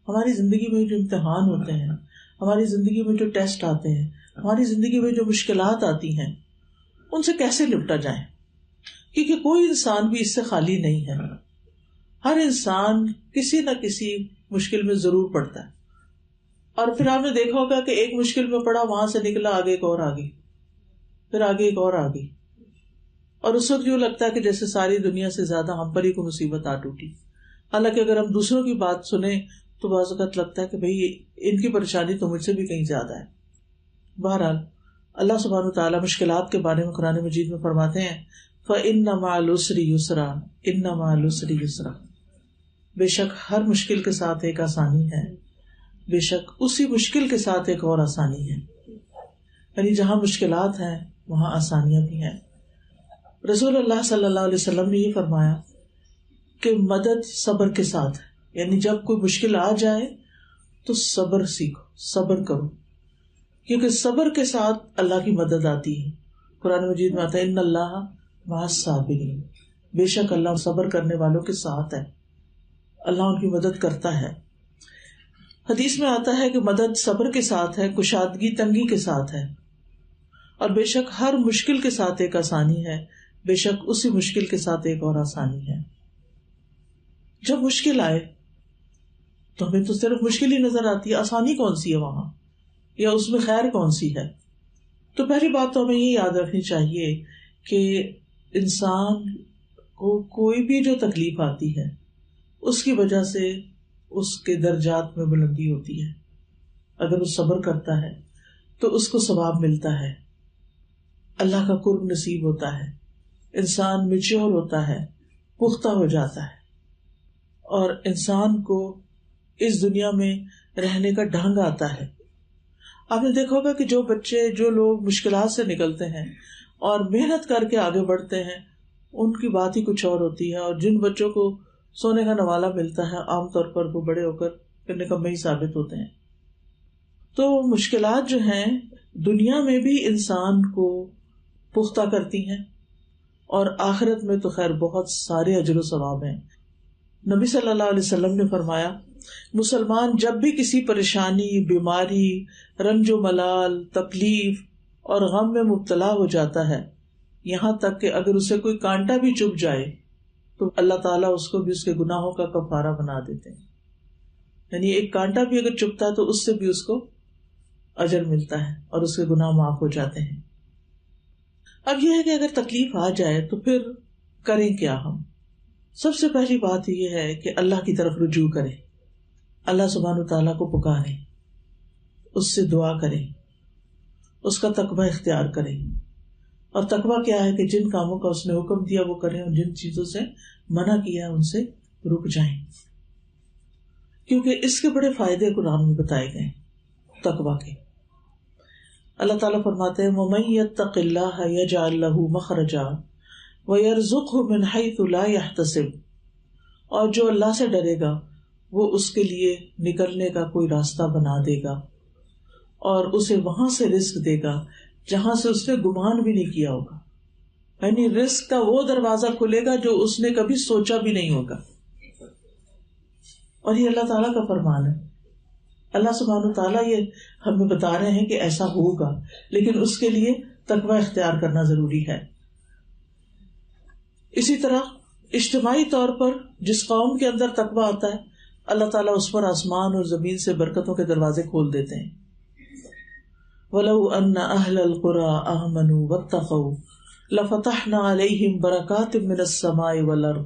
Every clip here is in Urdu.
ہماری زندگی میں جو امتحان ہوتے ہیں، ہماری زندگی میں جو ٹیسٹ آتے ہیں، ہماری زندگی میں جو مشکلات آتی ہیں، ان سے کیسے نپٹا جائے، کیونکہ کوئی انسان بھی اس سے خالی نہیں ہے. ہر انسان کسی نہ کسی مشکل میں ضرور پڑتا ہے. اور پھر آپ نے دیکھا ہوگا کہ ایک مشکل میں پڑا، وہاں سے نکلا، آگے ایک اور آگئی، پھر آگے ایک اور آگئی، اور اس وقت یوں لگتا ہے کہ جیسے ساری دنیا سے زیادہ ہم پر ہی کو مصیبت آ ٹوٹی. حالانکہ اگر ہم دوسروں کی بات سنیں تو بعض اوقات لگتا ہے کہ بھئی ان کی پریشانی تو مجھ سے بھی کہیں زیادہ ہے. بہرحال اللہ سبحانہ وتعالیٰ مشکلات کے بارے میں قرآن مجید میں فرماتے ہیں فَإِنَّ مَعَ الْعُسْرِ يُسْرًا إِنَّ مَعَ الْعُسْرِ يُسْرًا، بے شک ہر مشکل کے ساتھ ایک آسانی ہے، بے شک اسی مشکل کے ساتھ ایک اور آسانی ہے. یعنی جہاں مشکلات ہیں وہاں آسانیاں بھی ہیں. رسول اللہ صلی اللہ علیہ وسلم نے یہ فرمایا کہ مدد صبر کے ساتھ ہے. یعنی جب کوئی مشکل آ جائے تو صبر سیکھو، صبر کرو، کیونکہ صبر کے ساتھ اللہ کی مدد آتی ہے. قرآن مجید میں آتا ہے ان اللہ مع الصابرین، بے شک اللہ صبر کرنے والوں کے ساتھ ہے، اللہ ان کی مدد کرتا ہے. حدیث میں آتا ہے کہ مدد صبر کے ساتھ ہے، کشادگی تنگی کے ساتھ ہے، اور بے شک ہر مشکل کے ساتھ ایک آسانی ہے، بے شک اسی مشکل کے ساتھ ایک اور آسانی ہے. جب مشکل آئے تو ہمیں تو صرف مشکل ہی نظر آتی ہے، آسانی کون سی ہے وہاں، یا اس میں خیر کون سی ہے؟ تو پہلی بات تو ہمیں یہ یاد رکھنی چاہیے کہ انسان کو کوئی بھی جو تکلیف آتی ہے اس کی وجہ سے اس کے درجات میں بلندی ہوتی ہے. اگر وہ صبر کرتا ہے تو اس کو ثواب ملتا ہے، اللہ کا قرب نصیب ہوتا ہے، انسان میچور ہوتا ہے، پختہ ہو جاتا ہے، اور انسان کو اس دنیا میں رہنے کا ڈھنگ آتا ہے. آپ نے دیکھا ہوگا کہ جو بچے، جو لوگ مشکلات سے نکلتے ہیں اور محنت کر کے آگے بڑھتے ہیں ان کی بات ہی کچھ اور ہوتی ہے، اور جن بچوں کو سونے کا نوالا ملتا ہے عام طور پر وہ بڑے ہو کر نکمے ہی ثابت ہوتے ہیں. تو مشکلات جو ہیں دنیا میں بھی انسان کو پختہ کرتی ہیں، اور آخرت میں تو خیر بہت سارے اجر و ثواب ہیں. نبی صلی اللہ علیہ وسلم نے فرمایا مسلمان جب بھی کسی پریشانی، بیماری، رنج و ملال، تکلیف اور غم میں مبتلا ہو جاتا ہے، یہاں تک کہ اگر اسے کوئی کانٹا بھی چبھ جائے تو اللہ تعالیٰ اس کو بھی اس کے گناہوں کا کفارہ بنا دیتے ہیں. یعنی ایک کانٹا بھی اگر چبھتا ہے تو اس سے بھی اس کو اجر ملتا ہے اور اس کے گناہ معاف ہو جاتے ہیں. اب یہ ہے کہ اگر تکلیف آ جائے تو پھر کریں کیا ہم؟ سب سے پہلی بات یہ ہے کہ اللہ کی طرف رجوع کریں، اللہ سبحانہ تعالیٰ کو پکاریں، اس سے دعا کریں، اس کا تقوی اختیار کریں. اور تقوی کیا ہے کہ جن کاموں کا اس نے حکم دیا وہ کریں، اور جن چیزوں سے منع کیا ان سے رک جائیں، کیونکہ اس کے بڑے فائدے قرآن میں بتائے گئے تقوی کے. اللہ تعالیٰ فرماتے ہیں وَمَن يَتَّقِ اللَّهَ يَجْعَل لَّهُ مَخْرَجًا وَيَرْزُقْهُ مِنْ حَيْثُ لَا يَحْتَسِبُ، اور جو اللہ سے ڈرے گا وہ اس کے لیے نکلنے کا کوئی راستہ بنا دے گا، اور اسے وہاں سے رزق دے گا جہاں سے اس نے گمان بھی نہیں کیا ہوگا. یعنی رزق کا وہ دروازہ کھلے گا جو اس نے کبھی سوچا بھی نہیں ہوگا. اور یہ اللہ تعالیٰ کا فرمان ہے. اللہ سبحانہ تعالیٰ یہ ہمیں بتا رہے ہیں کہ ایسا ہوگا، لیکن اس کے لیے تقوی اختیار کرنا ضروری ہے. اسی طرح اجتماعی طور پر جس قوم کے اندر تقوی آتا ہے اللہ تعالیٰ اس پر آسمان اور زمین سے برکتوں کے دروازے کھول دیتے ہیں. وَلَوْ أَنَّ أَهْلَ الْقُرَىٰ آمَنُوا وَاتَّقَوْا لَفَتَحْنَا عَلَيْهِمْ بَرَكَاتٍ مِّنَ السَّمَاءِ وَالْأَرْضِ،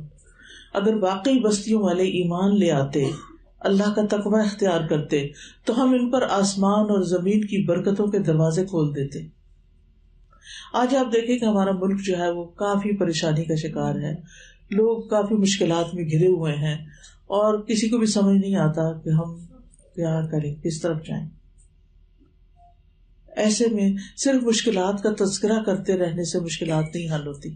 اگر واقعی بستیوں والے ایمان لے آتے، اللہ کا تقوی اختیار کرتے، تو ہم ان پر آسمان اور زمین کی برکتوں کے دروازے کھول دیتے. آج آپ دیکھیں کہ ہمارا ملک جو ہے وہ کافی پریشانی کا شکار ہے، لوگ کافی مشکلات میں گھرے ہوئے ہیں، اور کسی کو بھی سمجھ نہیں آتا کہ ہم کیا کریں، کس طرف جائیں. ایسے میں صرف مشکلات کا تذکرہ کرتے رہنے سے مشکلات نہیں حل ہوتی.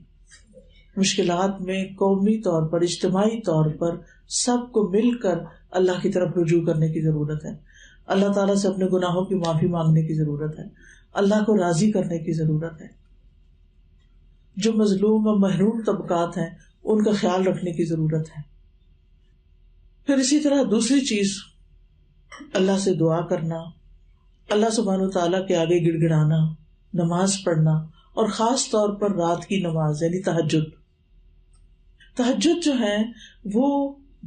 مشکلات میں قومی طور پر، اجتماعی طور پر سب کو مل کر اللہ کی طرف رجوع کرنے کی ضرورت ہے، اللہ تعالیٰ سے اپنے گناہوں کی معافی مانگنے کی ضرورت ہے، اللہ کو راضی کرنے کی ضرورت ہے. جو مظلوم اور محروم طبقات ہیں ان کا خیال رکھنے کی ضرورت ہے. پھر اسی طرح دوسری چیز اللہ سے دعا کرنا، اللہ سبحانہ تعالیٰ کے آگے گڑ گڑانا، نماز پڑھنا، اور خاص طور پر رات کی نماز یعنی تہجد. تہجد جو ہے وہ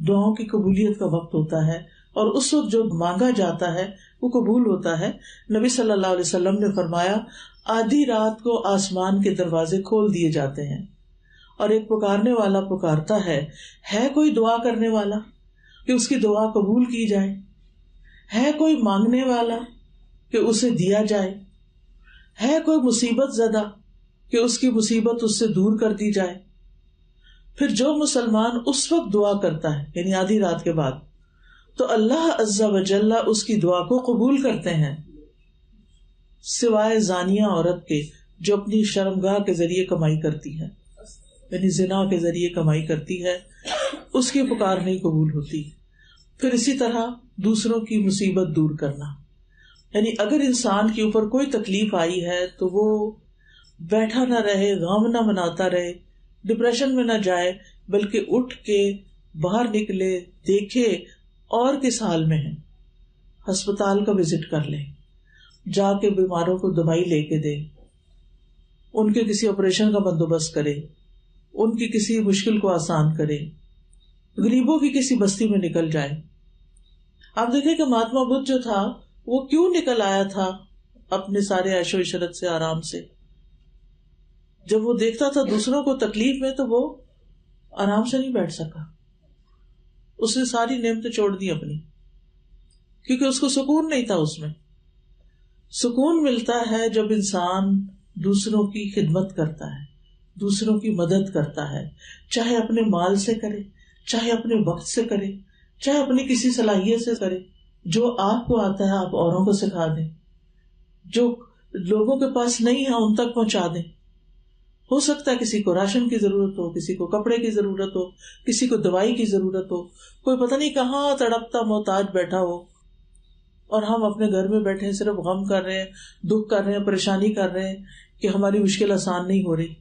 دعاؤں کی قبولیت کا وقت ہوتا ہے، اور اس وقت جو مانگا جاتا ہے وہ قبول ہوتا ہے. نبی صلی اللہ علیہ وسلم نے فرمایا آدھی رات کو آسمان کے دروازے کھول دیے جاتے ہیں اور ایک پکارنے والا پکارتا ہے کوئی دعا کرنے والا کہ اس کی دعا قبول کی جائے، ہے کوئی مانگنے والا کہ اسے دیا جائے، ہے کوئی مصیبت زدہ کہ اس کی مصیبت اس سے دور کر دی جائے. پھر جو مسلمان اس وقت دعا کرتا ہے یعنی آدھی رات کے بعد، تو اللہ عز و جل اس کی دعا کو قبول کرتے ہیں، سوائے زانیہ عورت کے جو اپنی شرمگاہ کے ذریعے کمائی کرتی ہے، یعنی زنا کے ذریعے کمائی کرتی ہے، اس کی پکار نہیں قبول ہوتی. پھر اسی طرح دوسروں کی مصیبت دور کرنا، یعنی اگر انسان کے اوپر کوئی تکلیف آئی ہے تو وہ بیٹھا نہ رہے، غم نہ مناتا رہے، ڈپریشن میں نہ جائے، بلکہ اٹھ کے باہر نکلے، دیکھے اور کس حال میں ہے، ہسپتال کا وزٹ کر لے، جا کے بیماروں کو دوائی لے کے دے، ان کے کسی آپریشن کا بندوبست کرے، ان کی کسی مشکل کو آسان کرے، غریبوں کی کسی بستی میں نکل جائے. آپ دیکھیں کہ مہاتما بدھ جو تھا وہ کیوں نکل آیا تھا اپنے سارے عیش و عشرت سے، آرام سے. جب وہ دیکھتا تھا دوسروں کو تکلیف میں تو وہ آرام سے نہیں بیٹھ سکا، اس نے ساری نعمتیں چھوڑ دی اپنی، کیونکہ اس کو سکون نہیں تھا. اس میں سکون ملتا ہے جب انسان دوسروں کی خدمت کرتا ہے، دوسروں کی مدد کرتا ہے، چاہے اپنے مال سے کرے، چاہے اپنے وقت سے کرے، چاہے اپنی کسی صلاحیت سے کرے. جو آپ کو آتا ہے آپ اوروں کو سکھا دیں، جو لوگوں کے پاس نہیں ہے ان تک پہنچا دیں. ہو سکتا ہے کسی کو راشن کی ضرورت ہو، کسی کو کپڑے کی ضرورت ہو، کسی کو دوائی کی ضرورت ہو، کوئی پتہ نہیں کہاں تڑپتا محتاج بیٹھا ہو، اور ہم اپنے گھر میں بیٹھے صرف غم کر رہے ہیں، دکھ کر رہے ہیں، پریشانی کر رہے ہیں کہ ہماری مشکل آسان نہیں ہو رہی.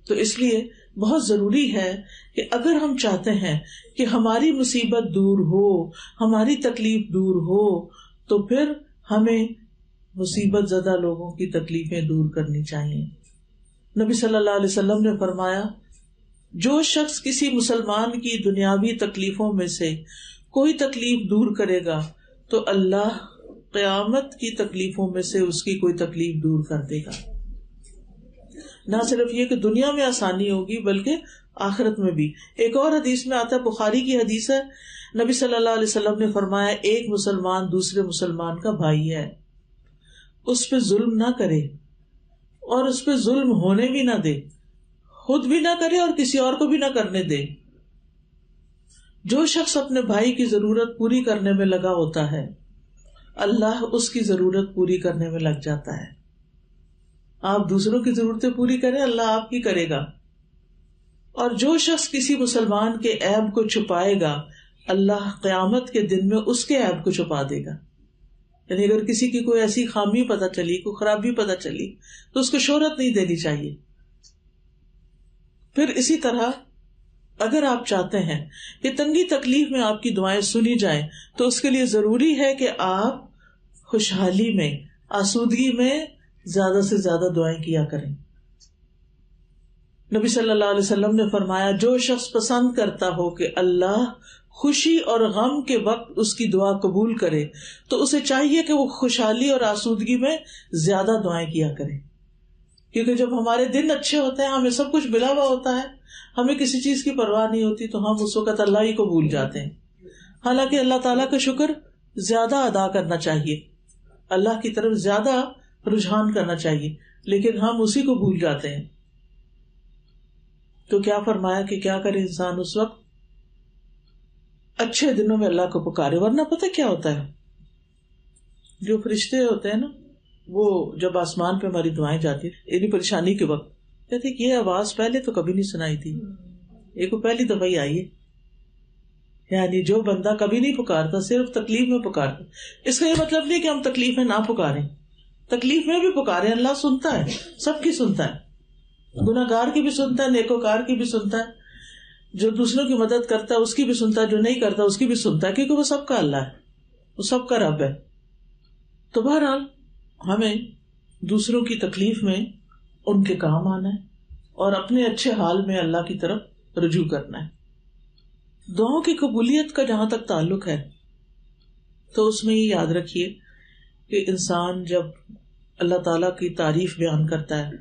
تو اس لیے بہت ضروری ہے کہ اگر ہم چاہتے ہیں کہ ہماری مصیبت دور ہو، ہماری تکلیف دور ہو، تو پھر ہمیں مصیبت زدہ لوگوں کی تکلیفیں دور کرنی چاہیے. نبی صلی اللہ علیہ وسلم نے فرمایا جو شخص کسی مسلمان کی دنیاوی تکلیفوں میں سے کوئی تکلیف دور کرے گا تو اللہ قیامت کی تکلیفوں میں سے اس کی کوئی تکلیف دور کر دے گا. نہ صرف یہ کہ دنیا میں آسانی ہوگی بلکہ آخرت میں بھی. ایک اور حدیث میں آتا ہے، بخاری کی حدیث ہے، نبی صلی اللہ علیہ وسلم نے فرمایا ایک مسلمان دوسرے مسلمان کا بھائی ہے، اس پہ ظلم نہ کرے اور اس پہ ظلم ہونے بھی نہ دے، خود بھی نہ کرے اور کسی اور کو بھی نہ کرنے دے. جو شخص اپنے بھائی کی ضرورت پوری کرنے میں لگا ہوتا ہے اللہ اس کی ضرورت پوری کرنے میں لگ جاتا ہے. آپ دوسروں کی ضرورتیں پوری کریں، اللہ آپ کی کرے گا. اور جو شخص کسی مسلمان کے عیب کو چھپائے گا اللہ قیامت کے دن میں اس کے عیب کو چھپا دے گا. یعنی اگر کسی کی کوئی ایسی خامی پتہ چلی، کوئی خرابی پتہ چلی تو اس کو شہرت نہیں دینی چاہیے. پھر اسی طرح اگر آپ چاہتے ہیں کہ تنگی تکلیف میں آپ کی دعائیں سنی جائیں تو اس کے لیے ضروری ہے کہ آپ خوشحالی میں، آسودگی میں زیادہ سے زیادہ دعائیں کیا کریں. نبی صلی اللہ علیہ وسلم نے فرمایا جو شخص پسند کرتا ہو کہ اللہ خوشی اور غم کے وقت اس کی دعا قبول کرے تو اسے چاہیے کہ وہ خوشحالی اور آسودگی میں زیادہ دعائیں کیا کرے. کیونکہ جب ہمارے دن اچھے ہوتے ہیں، ہمیں سب کچھ ملا ہوا ہوتا ہے، ہمیں کسی چیز کی پرواہ نہیں ہوتی، تو ہم اس وقت اللہ ہی کو بھول جاتے ہیں. حالانکہ اللہ تعالیٰ کا شکر زیادہ ادا کرنا چاہیے، اللہ کی طرف زیادہ رجحان کرنا چاہیے، لیکن ہم اسی کو بھول جاتے ہیں. تو کیا فرمایا کہ کیا کرے انسان اس وقت؟ اچھے دنوں میں اللہ کو پکارے. ورنہ پتہ کیا ہوتا ہے، جو فرشتے ہوتے ہیں نا، وہ جب آسمان پہ ہماری دعائیں جاتی ہیں یعنی پریشانی کے وقت، کہتے کہ یہ آواز پہلے تو کبھی نہیں سنائی تھی، یہ کو پہلی دفعہ ہی آئی ہے. یعنی جو بندہ کبھی نہیں پکارتا، صرف تکلیف میں پکارتا. اس کا یہ مطلب نہیں کہ ہم تکلیف میں نہ پکاریں، تکلیف میں بھی پکاریں، اللہ سنتا ہے، سب کی سنتا ہے، گناہگار کی بھی سنتا ہے، نیکوکار کی بھی سنتا ہے، جو دوسروں کی مدد کرتا ہے اس کی بھی سنتا ہے، جو نہیں کرتا اس کی بھی سنتا ہے، کیونکہ وہ سب کا اللہ ہے. وہ سب کا رب ہے. تو بہرحال ہمیں دوسروں کی تکلیف میں ان کے کام آنا ہے اور اپنے اچھے حال میں اللہ کی طرف رجوع کرنا ہے. دعاؤں کی قبولیت کا جہاں تک تعلق ہے تو اس میں یہ یاد رکھیے کہ انسان جب اللہ تعالیٰ کی تعریف بیان کرتا ہے،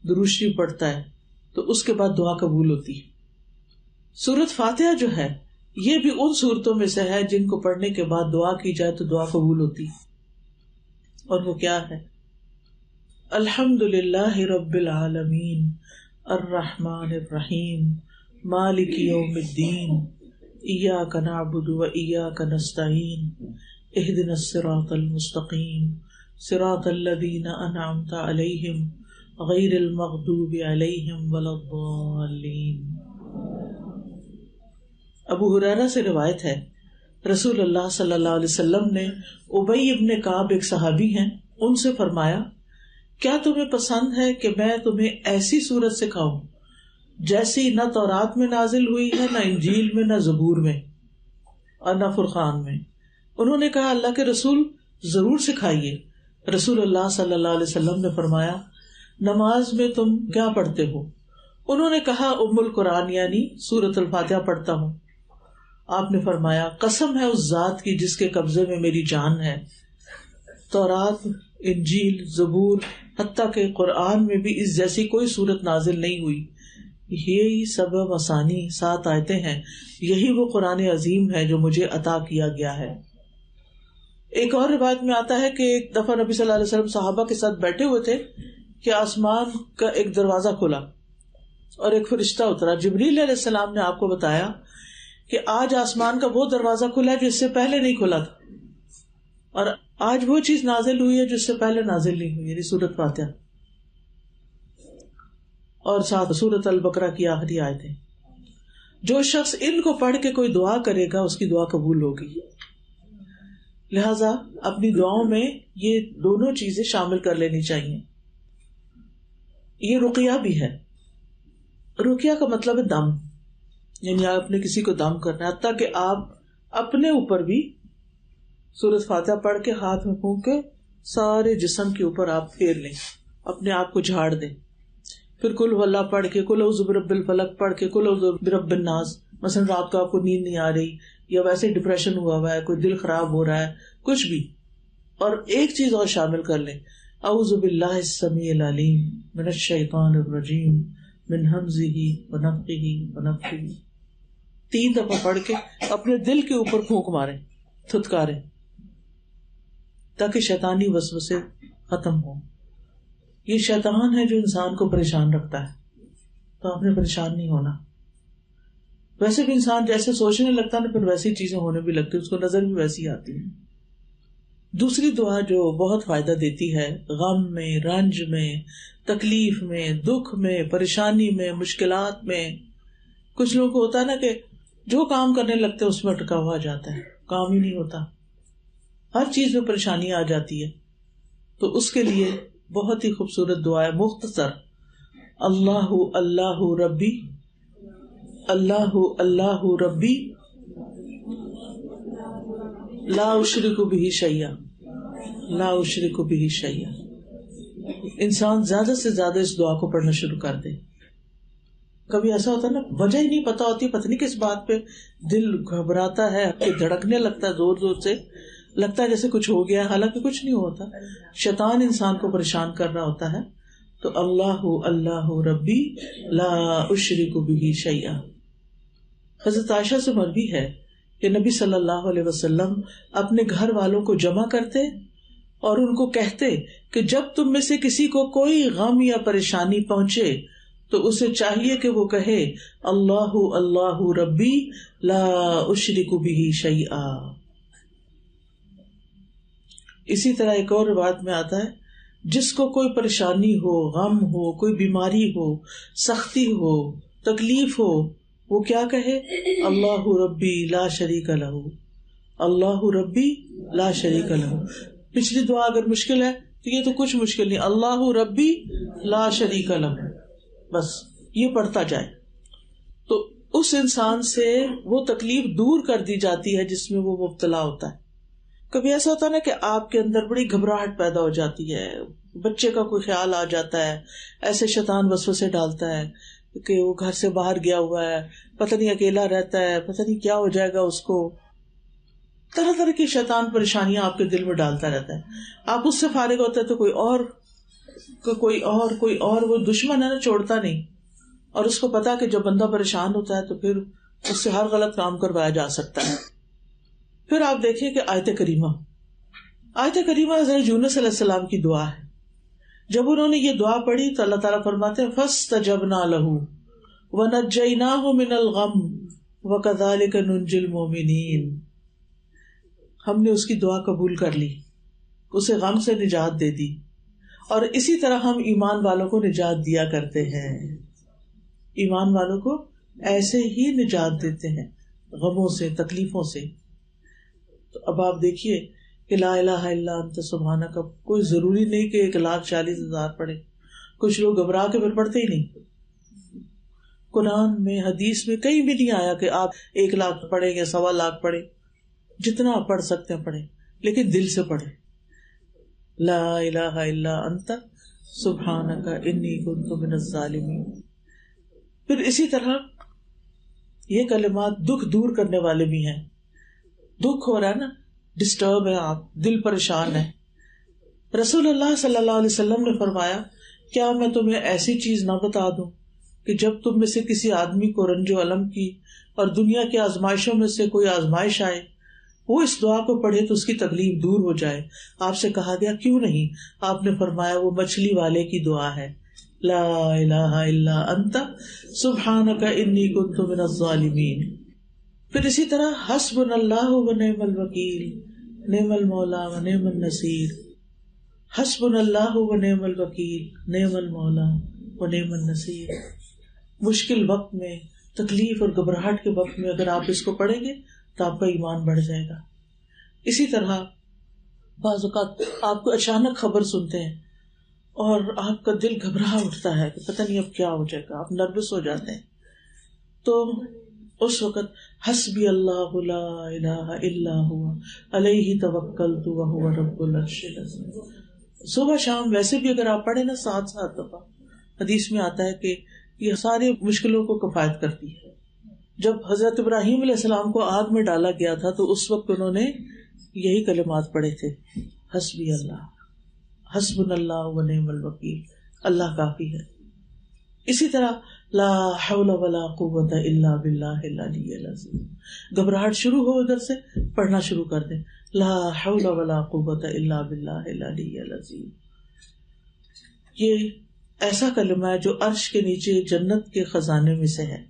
درود شریف پڑھتا ہے، تو اس کے بعد دعا قبول ہوتی ہے. سورۃ فاتحہ جو ہے یہ بھی ان سورتوں میں سے ہے جن کو پڑھنے کے بعد دعا کی جائے تو دعا قبول ہوتی ہے. اور وہ کیا ہے؟ الحمد للہ رب العالمین الرحمن الرحیم مالک یوم الدین ایاک نعبد و ایاک نستعین اہدنا الصراط المستقیم صراط الذین انعمت علیہم غیر المغضوب علیہم ولا الضالین. ابو ہریرہ سے روایت ہے رسول اللہ صلی اللہ علیہ وسلم نے ابی ابن کعب ایک صحابی ہیں ان سے فرمایا کیا تمہیں پسند ہے کہ میں تمہیں ایسی سورت سکھاؤں جیسی نہ تورات میں نازل ہوئی ہے، نہ انجیل میں، نہ زبور میں اور نہ فرقان میں؟ انہوں نے کہا اللہ کے رسول ضرور سکھائیے. رسول اللہ صلی اللہ علیہ وسلم نے فرمایا نماز میں تم کیا پڑھتے ہو؟ انہوں نے کہا ام القرآن یعنی سورۃ الفاتحہ پڑھتا ہوں. آپ نے فرمایا قسم ہے اس ذات کی جس کے قبضے میں میری جان ہے، تورات، انجیل، زبور، حتیٰ کہ قرآن میں بھی اس جیسی کوئی سورت نازل نہیں ہوئی. یہی سبع مثانی 7 آیتیں ہیں، یہی وہ قرآن عظیم ہے جو مجھے عطا کیا گیا ہے. ایک اور روایت میں آتا ہے کہ ایک دفعہ نبی صلی اللہ علیہ وسلم صحابہ کے ساتھ بیٹھے ہوئے تھے کہ آسمان کا ایک دروازہ کھلا اور ایک فرشتہ اترا. جبریل علیہ السلام نے آپ کو بتایا کہ آج آسمان کا وہ دروازہ کھلا ہے جو اس سے پہلے نہیں کھلا تھا، اور آج وہ چیز نازل ہوئی ہے جو اس سے پہلے نازل نہیں ہوئی، یعنی سورۃ فاتحہ اور ساتھ سورۃ البقرہ کی آخری آیتیں. جو شخص ان کو پڑھ کے کوئی دعا کرے گا اس کی دعا قبول ہوگی. لہذا اپنی دعاؤں میں یہ دونوں چیزیں شامل کر لینی چاہیے. یہ رقیہ بھی ہے. رقیہ کا مطلب ہے دم، یعنی آپ نے کسی کو دم کرنا ہے، حتیٰ کہ آپ اپنے اوپر بھی سورۃ فاتحہ پڑھ کے ہاتھ میں پھونک کے سارے جسم کے اوپر آپ پھیر لیں، اپنے آپ کو جھاڑ دیں. پھر کل ہو اللہ پڑھ کے، کل اعوذ برب الفلق پڑھ کے، کل اعوذ برب الناس. مثلا رات کو آپ کو نیند نہیں آ رہی یا ویسے ڈپریشن ہوا ہے، کوئی دل خراب ہو رہا ہے، کچھ بھی. اور ایک چیز اور شامل کر لیں، اعوذ باللہ السمیع العلیم من الشیطان الرجیم من ہمزہ ونفخہ ونفثہ. 3 دفعہ پڑھ کے اپنے دل کے اوپر پھونک ماریں، تھتکاریں، تاکہ شیطانی وسوسے ختم ہو. یہ شیطان ہے جو انسان کو پریشان رکھتا ہے، تو آپ نے پریشان نہیں ہونا. ویسے بھی انسان جیسے سوچنے لگتا ہے نا، پھر ویسی چیزیں ہونے بھی لگتی، اس کو نظر بھی ویسی آتی ہے. دوسری دعا جو بہت فائدہ دیتی ہے غم میں، رنج میں، تکلیف میں، دکھ میں، پریشانی میں، مشکلات میں. کچھ لوگوں کو ہوتا ہے نا کہ جو کام کرنے لگتے ہیں اس میں اٹکا ہوا جاتا ہے، کام ہی نہیں ہوتا، ہر چیز میں پریشانی آ جاتی ہے. تو اس کے لیے بہت ہی خوبصورت دعا ہے، مختصر، اللہ اللہ ربی اللہ اللہ ربی لا اشرک بہ شیئا لا اشرک بہ شیئا. انسان زیادہ سے زیادہ اس دعا کو پڑھنا شروع کر دے. کبھی ایسا ہوتا ہے نا، وجہ ہی نہیں پتا ہوتی، پتہ نہیں کس بات پہ دل گھبراتا ہے، دھڑکنے لگتا ہے زور زور سے، لگتا ہے جیسے کچھ ہو گیا، حالانکہ کچھ نہیں ہوتا، شیطان انسان کو پریشان کر رہا ہوتا ہے. تو اللہ اللہ ربی لا اشرک بہ شیئا. حضرت عائشہ سے مروی ہے کہ نبی صلی اللہ علیہ وسلم اپنے گھر والوں کو جمع کرتے اور ان کو کہتے کہ جب تم میں سے کسی کو کوئی غم یا پریشانی پہنچے تو اسے چاہیے کہ وہ کہے اللہ اللہ ربی لا اشرک بہ شیئا. اسی طرح ایک اور روایت میں آتا ہے جس کو کوئی پریشانی ہو، غم ہو، کوئی بیماری ہو، سختی ہو، تکلیف ہو، وہ کیا کہے اللہ ربی لا شریک لہ اللہ ربی لا شریک لہ. پچھلی دعا اگر مشکل ہے تو یہ تو کچھ مشکل نہیں، اللہ ربی لا شریک لہ، بس یہ پڑھتا جائے تو اس انسان سے وہ تکلیف دور کر دی جاتی ہے جس میں وہ مبتلا ہوتا ہے. کبھی ایسا ہوتا ہے نا کہ آپ کے اندر بڑی گھبراہٹ پیدا ہو جاتی ہے، بچے کا کوئی خیال آ جاتا ہے، ایسے شیطان وسوسے ڈالتا ہے کہ وہ گھر سے باہر گیا ہوا ہے، پتہ نہیں اکیلا رہتا ہے، پتہ نہیں کیا ہو جائے گا اس کو، طرح طرح کی شیطان پریشانیاں آپ کے دل میں ڈالتا رہتا ہے. آپ اس سے فارغ ہوتے ہیں تو کوئی اور وہ دشمن ہے نا، چھوڑتا نہیں. اور اس کو پتا کہ جب بندہ پریشان ہوتا ہے تو پھر اس سے ہر غلط کام کروایا جا سکتا ہے. پھر آپ دیکھیں کہ آیت کریمہ حضرت یونس علیہ السلام کی دعا ہے. جب انہوں نے یہ دعا پڑھی تو اللہ تعالیٰ فرماتے ہیں فاستجبنا له ونجیناہ من الغم وکذالک ننجی المؤمنین. ہم نے اس کی دعا قبول کر لی، اسے غم سے نجات دے دی، اور اسی طرح ہم ایمان والوں کو نجات دیا کرتے ہیں. ایمان والوں کو ایسے ہی نجات دیتے ہیں غموں سے، تکلیفوں سے. تو اب آپ دیکھیے کہ لا الہ الا انت سبحانک، کوئی ضروری نہیں کہ 1,40,000 پڑھے. کچھ لوگ گھبرا کے پھر پڑھتے ہی نہیں. قرآن میں حدیث میں کہیں بھی نہیں آیا کہ آپ 1,00,000 پڑھیں یا 1,25,000 پڑھیں. جتنا آپ پڑھ سکتے ہیں پڑھیں، لیکن دل سے پڑھیں. لا الہ الا انت سبحانک انی کنت من الظالمین. پھر اسی طرح یہ کلمات دکھ دور کرنے والے بھی ہیں. دکھ ہو رہا ہے نا، ڈسٹرب ہے آپ، دل پریشان ہے. رسول اللہ صلی اللہ علیہ وسلم نے فرمایا کیا میں تمہیں ایسی چیز نہ بتا دوں کہ جب تم میں سے کسی آدمی کو رنج و الم کی اور دنیا کی آزمائشوں میں سے کوئی آزمائش آئے، وہ اس دعا کو پڑھے تو اس کی تکلیف دور ہو جائے. آپ سے کہا گیا کیوں نہیں؟ آپ نے فرمایا وہ مچھلی والے کی دعا ہے، لا الہ الا انت سبحانک انی کنت من الظالمین. پھر اسی طرح حسبنا اللہ و نعم الوکیل نعم المولا و نعم النصیر. حسبنا اللہ و نعم الوکیل نعم المولا و نعم النصیر. مشکل وقت میں، تکلیف اور گھبراہٹ کے وقت میں اگر آپ اس کو پڑھیں گے تو آپ کا ایمان بڑھ جائے گا. اسی طرح بعض اوقات آپ کو اچانک خبر سنتے ہیں اور آپ کا دل گھبرا اٹھتا ہے کہ پتہ نہیں اب کیا ہو جائے گا، آپ نروس ہو جاتے ہیں. تو اس وقت حسبی اللہ لا الہ الا هو علیہ توکلت وہو رب العرش العظیم. صبح شام ویسے بھی اگر آپ پڑھیں نا 7 دفعہ، حدیث میں آتا ہے کہ یہ ساری مشکلوں کو کفایت کرتی ہے. جب حضرت ابراہیم علیہ السلام کو آگ میں ڈالا گیا تھا تو اس وقت انہوں نے یہی کلمات پڑھے تھے، حسبی اللہ، حسبنا اللہ و نعم الوکیل، اللہ کافی ہے. اسی طرح لا حول ولا قوت الا باللہ العلی العظیم. گھبراہٹ شروع ہو ادھر سے پڑھنا شروع کر دیں، لا حول ولا قوت الا باللہ العلی العظیم. یہ ایسا کلمہ ہے جو عرش کے نیچے جنت کے خزانے میں سے ہے.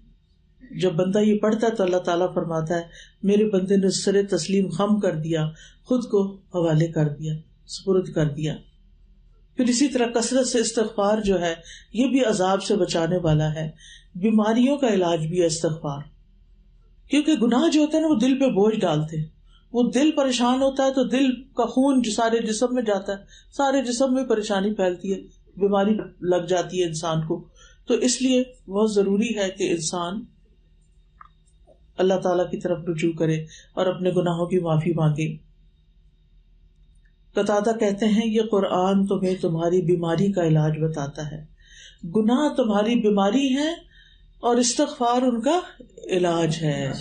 جب بندہ یہ پڑھتا ہے تو اللہ تعالیٰ فرماتا ہے میرے بندے نے سر تسلیم خم کر دیا، خود کو حوالے کر دیا، سپرد کر دیا. پھر اسی طرح کثرت سے استغفار جو ہے یہ بھی عذاب سے بچانے والا ہے. بیماریوں کا علاج بھی ہے استغفار، کیونکہ گناہ جو ہوتا ہے نا وہ دل پہ بوجھ ڈالتے ہیں. وہ دل پریشان ہوتا ہے تو دل کا خون جو سارے جسم میں جاتا ہے، سارے جسم میں پریشانی پھیلتی ہے، بیماری لگ جاتی ہے انسان کو. تو اس لیے بہت ضروری ہے کہ انسان اللہ تعالیٰ کی طرف رجوع کرے اور اپنے گناہوں کی معافی مانگے. قتادہ کہتے ہیں یہ قرآن تمہیں تمہاری بیماری کا علاج بتاتا ہے. گناہ تمہاری بیماری ہے اور استغفار ان کا علاج ہے.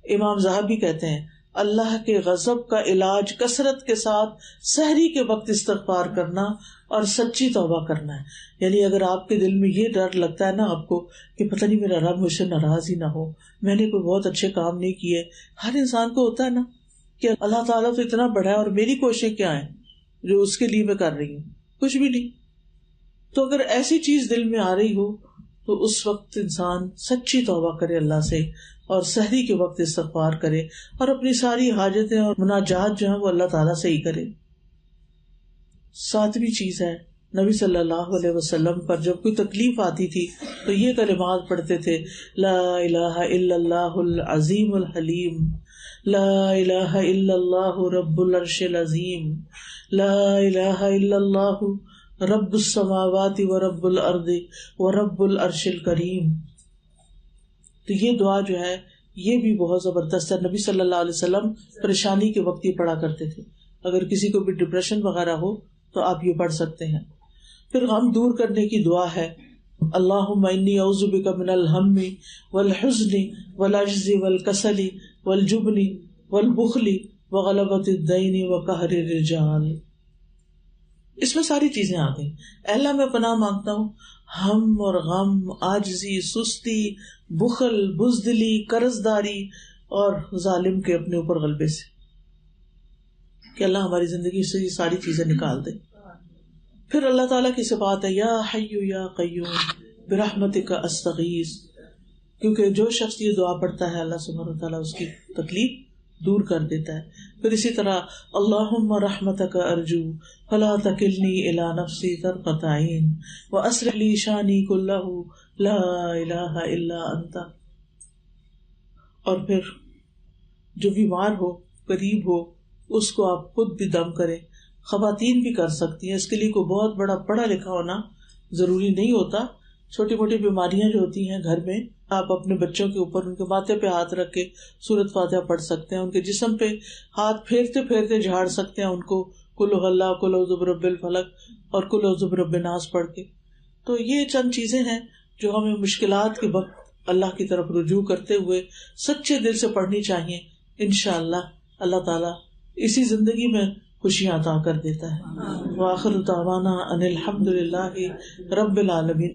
امام ذہبی کہتے ہیں اللہ کے غضب کا علاج کثرت کے ساتھ سحری کے وقت استغفار کرنا اور سچی توبہ کرنا ہے. یعنی اگر آپ کے دل میں یہ ڈر لگتا ہے نا آپ کو کہ پتہ نہیں میرا رب مجھ سے ناراض ہی نہ ہو، میں نے کوئی بہت اچھے کام نہیں کیے. ہر انسان کو ہوتا ہے نا کہ اللہ تعالیٰ تو اتنا بڑا ہے اور میری کوششیں کیا ہیں جو اس کے لیے میں کر رہی ہوں، کچھ بھی نہیں. تو اگر ایسی چیز دل میں آ رہی ہو تو اس وقت انسان سچی توبہ کرے اللہ سے اور سحری کے وقت استغفار کرے اور اپنی ساری حاجتیں اور مناجات جو ہیں وہ اللہ تعالیٰ سے ہی کرے. 7ویں چیز ہے نبی صلی اللہ علیہ وسلم پر جب کوئی تکلیف آتی تھی تو یہ کلمات پڑھتے تھے، لا الہ الا اللہ العظیم الحلیم، لا الہ الا اللہ رب العرش العظیم، لا الہ الا اللہ رب السماوات و رب الارض و رب العرش الکریم. تو یہ دعا جو ہے یہ بھی بہت زبردست ہے. نبی صلی اللہ علیہ وسلم پریشانی کے وقت یہ پڑھا کرتے تھے. اگر کسی کو بھی ڈپریشن وغیرہ ہو تو آپ یہ پڑھ سکتے ہیں. پھر غم دور کرنے کی دعا ہے اللہم انی اعوذ بک من الہم والحزن والعجز والکسل والجبن والبخل وغلبۃ الدین وقہر الرجال. اس میں ساری چیزیں آ گئی. اے اللہ میں پناہ مانگتا ہوں ہم اور غم، عاجزی، سستی، بخل، بزدلی، قرض داری اور ظالم کے اپنے اوپر غلبے سے، کہ اللہ ہماری زندگی سے یہ ساری چیزیں نکال دے. پھر اللہ تعالیٰ کی صفات ہے یا حی یا قیوم برحمتک استغیث، کیونکہ جو شخص یہ دعا پڑھتا ہے اللہ سبحانہ وتعالیٰ اس کی تکلیف دور کر دیتا ہے. پھر اسی طرح اللہم رحمتک ارجو فلا تکلنی الی نفسی طرفۃ عین واصلح لی شانی کلہ لا الہ الا انت. اور پھر جو بیمار ہو، قریب ہو، اس کو آپ خود بھی دم کریں. خواتین بھی کر سکتی ہیں، اس کے لیے کوئی بہت بڑا پڑھا لکھا ہونا ضروری نہیں ہوتا. چھوٹی موٹی بیماریاں جو ہوتی ہیں گھر میں، آپ اپنے بچوں کے اوپر ان کے ماتھے پہ ہاتھ رکھ کے سورۃ فاتحہ پڑھ سکتے ہیں. ان کے جسم پہ ہاتھ پھیرتے پھیرتے جھاڑ سکتے ہیں ان کو قل هو اللہ، قل اعوذ برب الفلق اور قل اعوذ برب الناس پڑھ کے. تو یہ چند چیزیں ہیں جو ہمیں مشکلات کے وقت اللہ کی طرف رجوع کرتے ہوئے سچے دل سے پڑھنی چاہیے. انشاءاللہ اللہ تعالیٰ اسی زندگی میں خوشیاں عطا کر دیتا ہے. وآخر دعوانا ان الحمد للہ رب العالمین.